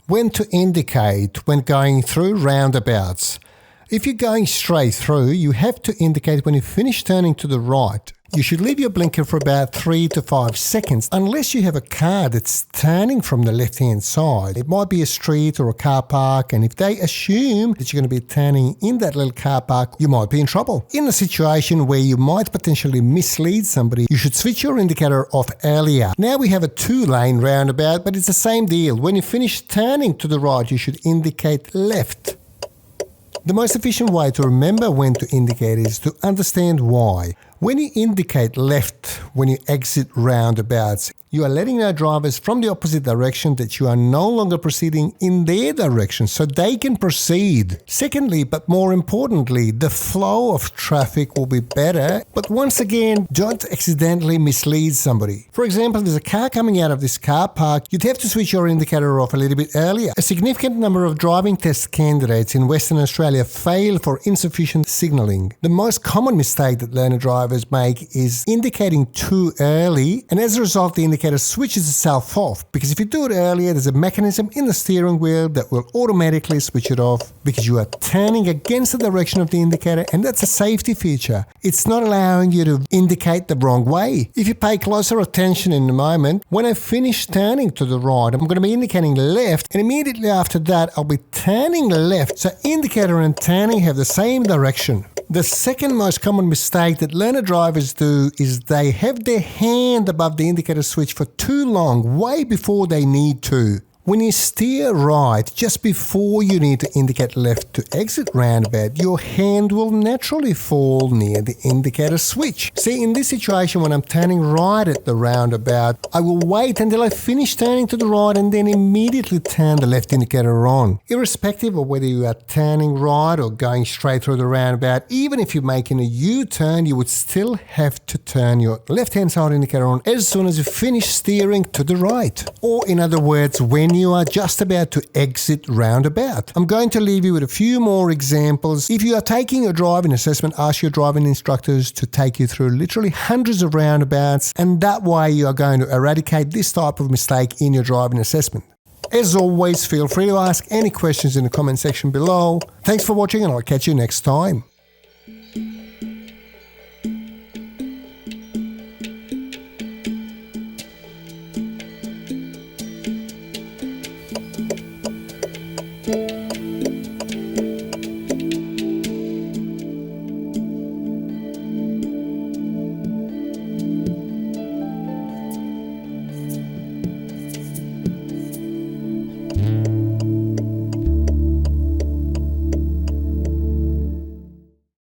When to indicate when going through roundabouts. If you're going straight through, you have to indicate when you finish turning to the right. You should leave your blinker for about 3 to 5 seconds unless you have a car that's turning from the left-hand side. It might be a street or a car park, and if they assume that you're going to be turning in that little car park, you might be in trouble. In a situation where you might potentially mislead somebody, you should switch your indicator off earlier. Now we have a 2-lane roundabout, but it's the same deal. When you finish turning to the right, you should indicate left. The most efficient way to remember when to indicate is to understand why. When you indicate left when you exit roundabouts, you are letting know drivers from the opposite direction that you are no longer proceeding in their direction so they can proceed. Secondly, but more importantly, the flow of traffic will be better, but once again, don't accidentally mislead somebody. For example, there's a car coming out of this car park, you'd have to switch your indicator off a little bit earlier. A significant number of driving test candidates in Western Australia fail for insufficient signalling. The most common mistake that learner drivers make is indicating too early, and as a result the indicator switches itself off, because if you do it earlier, there's a mechanism in the steering wheel that will automatically switch it off because you are turning against the direction of the indicator, and that's a safety feature. It's not allowing you to indicate the wrong way. If you pay closer attention in a moment, when I finish turning to the right, I'm going to be indicating left, and immediately after that I'll be turning left, so indicator and turning have the same direction. The second most common mistake that learner drivers do is they have their hand above the indicator switch for too long, way before they need to. When you steer right, just before you need to indicate left to exit roundabout, your hand will naturally fall near the indicator switch. See, in this situation, when I'm turning right at the roundabout, I will wait until I finish turning to the right and then immediately turn the left indicator on. Irrespective of whether you are turning right or going straight through the roundabout, even if you're making a U-turn, you would still have to turn your left-hand side indicator on as soon as you finish steering to the right. Or in other words, when you are just about to exit roundabout. I'm going to leave you with a few more examples. If you are taking your driving assessment, ask your driving instructors to take you through literally hundreds of roundabouts, and that way you are going to eradicate this type of mistake in your driving assessment. As always, feel free to ask any questions in the comment section below. Thanks for watching, and I'll catch you next time.